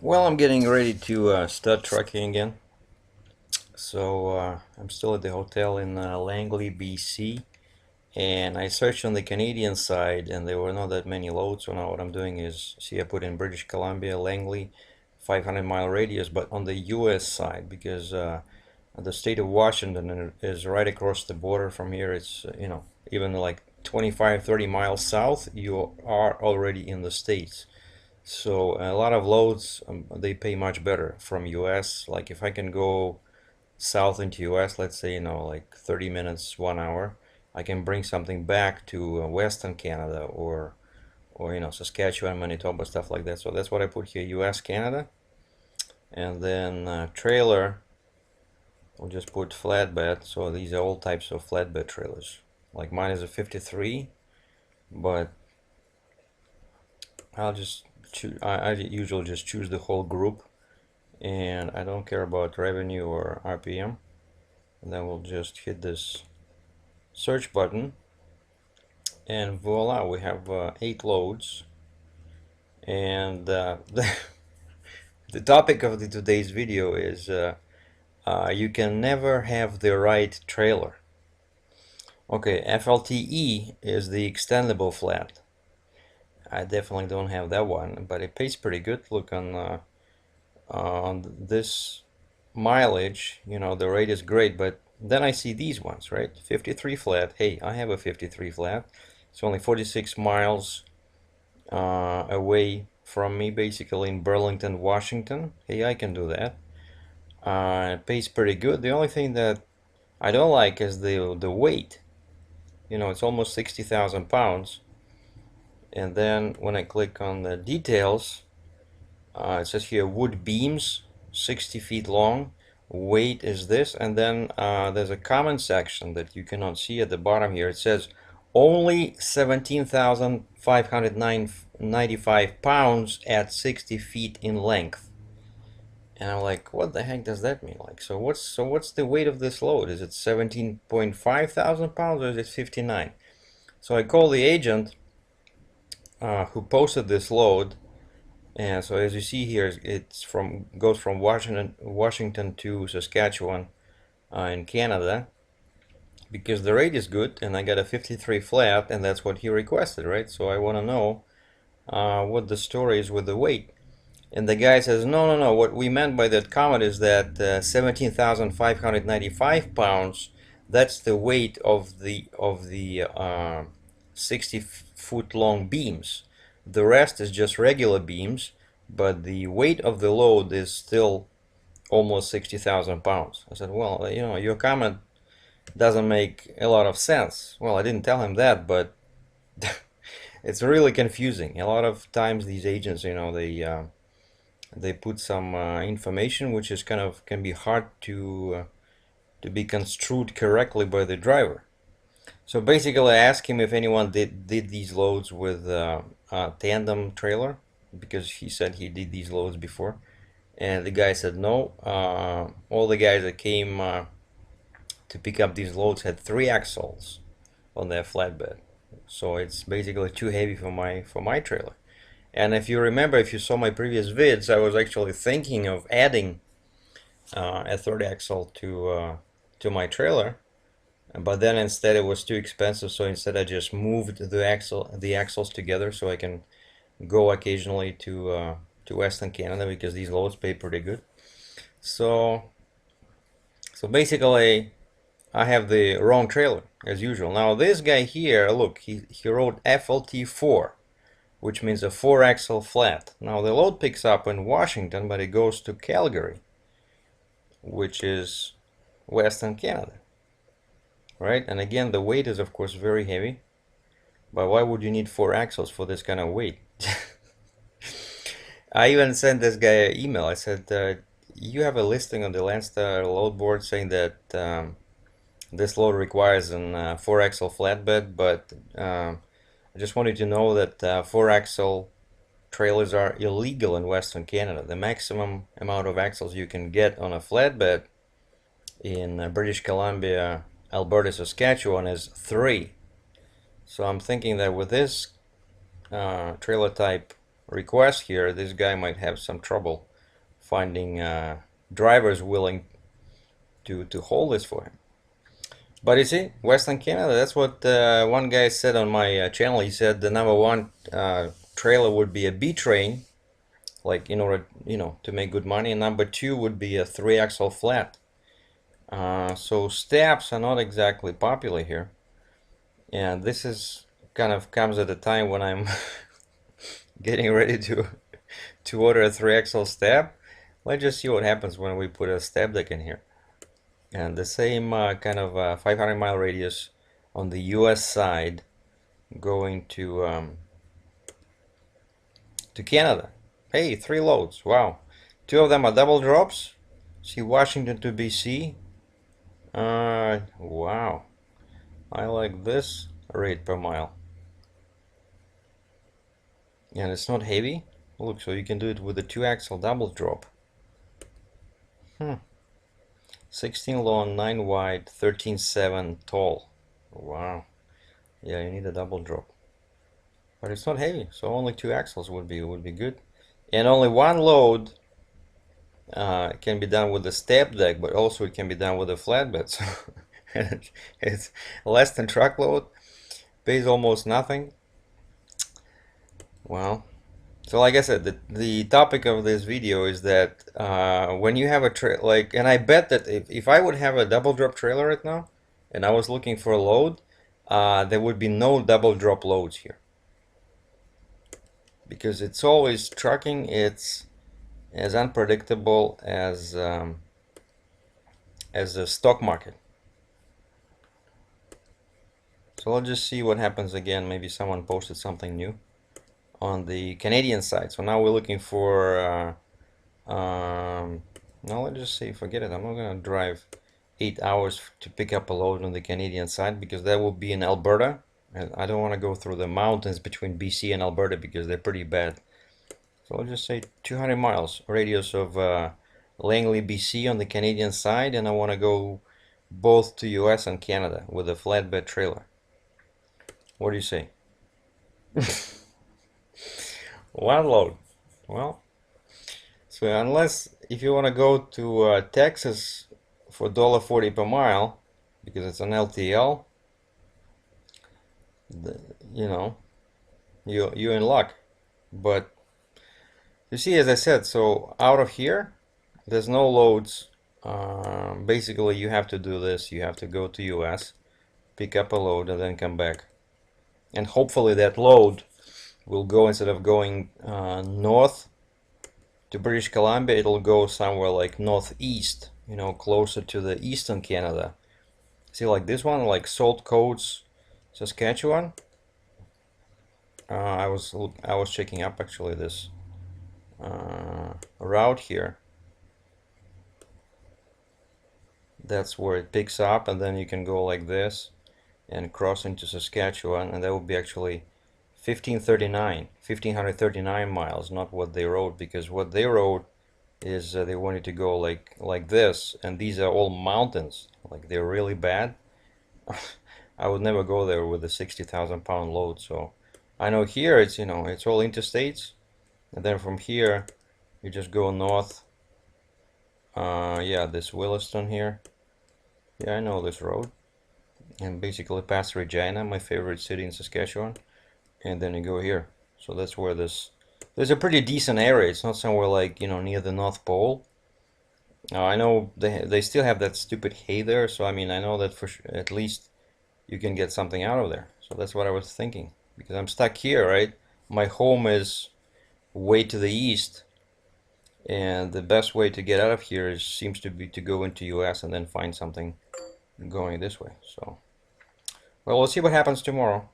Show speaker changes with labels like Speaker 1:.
Speaker 1: Well, I'm getting ready to start trucking again. So I'm still at the hotel in Langley, BC, and I searched on the Canadian side, and there were not that many loads. So now what I'm doing is, see, I put in British Columbia, Langley, 500-mile radius, but on the U.S. side because the state of Washington is right across the border from here. It's even like 25, 30 miles south, you are already in the States. So a lot of loads they pay much better from US. Like if I can go south into US, let's say like 30 minutes, 1 hour, I can bring something back to Western Canada or Saskatchewan, Manitoba, stuff like that. So that's what I put here: US, Canada, and then trailer. We'll just put flatbed. So these are all types of flatbed trailers. Like mine is a 53, but I'll just choose. I usually just choose the whole group, and I don't care about revenue or RPM. And then we'll just hit this search button, and voila, we have 8 loads. And the topic of today's video is you can never have the right trailer. Okay, FLTE is the extendable flat. I definitely don't have that one, but it pays pretty good. Look on this mileage, the rate is great, but then I see these ones, right? 53 flat. Hey, I have a 53 flat. It's only 46 miles away from me, basically in Burlington, Washington. Hey, I can do that. It pays pretty good. The only thing that I don't like is the weight. It's almost 60,000 pounds. And then when I click on the details, it says here wood beams, 60 feet long. Weight is this, and then there's a comment section that you cannot see at the bottom here. It says only 17,595 pounds at 60 feet in length. And I'm like, what the heck does that mean? Like, so what's the weight of this load? Is it 17.5 thousand pounds or is it 59? So I call the agent who posted this load. And so as you see here, goes from Washington to Saskatchewan in Canada, because the rate is good, and I got a 53 flat, and that's what he requested, right? So I want to know what the story is with the weight. And the guy says, no, no, no. What we meant by that comment is that 17,595 pounds. That's the weight of the 60-foot long beams. The rest is just regular beams, but the weight of the load is still almost 60,000 pounds. I said, well, your comment doesn't make a lot of sense. Well, I didn't tell him that, but it's really confusing. A lot of times these agents, they put some information which is can be hard to be construed correctly by the driver. So basically, I asked him if anyone did these loads with a tandem trailer, because he said he did these loads before, and the guy said no. All the guys that came to pick up these loads had 3 axles on their flatbed, so it's basically too heavy for my trailer. And if you remember, if you saw my previous vids, I was actually thinking of adding a third axle to my trailer, but then instead it was too expensive. So instead I just moved the axles together, so I can go occasionally to Western Canada, because these loads pay pretty good. So basically, I have the wrong trailer as usual. Now this guy here, look, he wrote FLT4, which means a 4-axle flat. Now the load picks up in Washington, but it goes to Calgary, which is Western Canada, right? And again, the weight is of course very heavy, but why would you need 4 axles for this kind of weight? I even sent this guy an email. I said, you have a listing on the Landstar load board saying that this load requires an 4-axle flatbed, but I just wanted to know that 4-axle trailers are illegal in Western Canada. The maximum amount of axles you can get on a flatbed in British Columbia, Alberta, Saskatchewan is 3. So I'm thinking that with this trailer type request here, this guy might have some trouble finding drivers willing to hold this for him. But you see, Western Canada, that's what one guy said on my channel. He said the number one trailer would be a B train, like in order, to make good money, and number two would be a 3-axle flat. So steps are not exactly popular here, and this is kind of comes at a time when I'm getting ready to order a 3-axle step. Let's just see what happens when we put a step deck in here. And the same kind of 500-mile radius on the US side going to Canada. Hey, 3 loads. Wow. 2 of them are double drops. See, Washington to BC. Wow. I like this rate per mile. And it's not heavy. Look, so you can do it with a 2-axle double drop. 16 long, 9 wide, 13.7 tall. Wow. Yeah, you need a double drop. But it's not heavy, so only 2 axles would be good. And only one load can be done with a step deck, but also it can be done with a flatbed. So it's less than truckload, pays almost nothing. Well, so like I said, the topic of this video is that when you have a and I bet that if I would have a double drop trailer right now and I was looking for a load, there would be no double drop loads here, because it's always trucking. It's as unpredictable as the stock market. So let's just see what happens again. Maybe someone posted something new on the Canadian side. So now we're looking for now let's just say forget it. I'm not gonna drive 8 hours to pick up a load on the Canadian side, because that will be in Alberta, and I don't want to go through the mountains between BC and Alberta because they're pretty bad. So I'll just say 200 miles radius of Langley, BC on the Canadian side, and I want to go both to US and Canada with a flatbed trailer. What do you say? One load. Well, so unless if you want to go to Texas for $1.40 per mile because it's an LTL, you're in luck. But you see, as I said, so out of here there's no loads. Basically you have to do this. You have to go to US, pick up a load, and then come back, and hopefully that load will go, instead of going north to British Columbia, it'll go somewhere like northeast, closer to the eastern Canada. See, like this one, like Salt Coats, Saskatchewan. I was checking up actually this route here. That's where it picks up, and then you can go like this and cross into Saskatchewan, and that would be actually 1539 miles, not what they wrote, because what they wrote is they wanted to go like this, and these are all mountains, like they're really bad. I would never go there with a 60,000 pound load. So I know here it's it's all interstates, and then from here you just go north. Yeah, this Williston here. Yeah, I know this road, and basically past Regina, my favorite city in Saskatchewan, and then you go here. So that's where there's a pretty decent area. It's not somewhere like near the North Pole. I know they still have that stupid hay there, so I mean I know that at least you can get something out of there. So that's what I was thinking, because I'm stuck here, right? My home is way to the east, and the best way to get out of here seems to be to go into US and then find something going this way. So well, we'll see what happens tomorrow.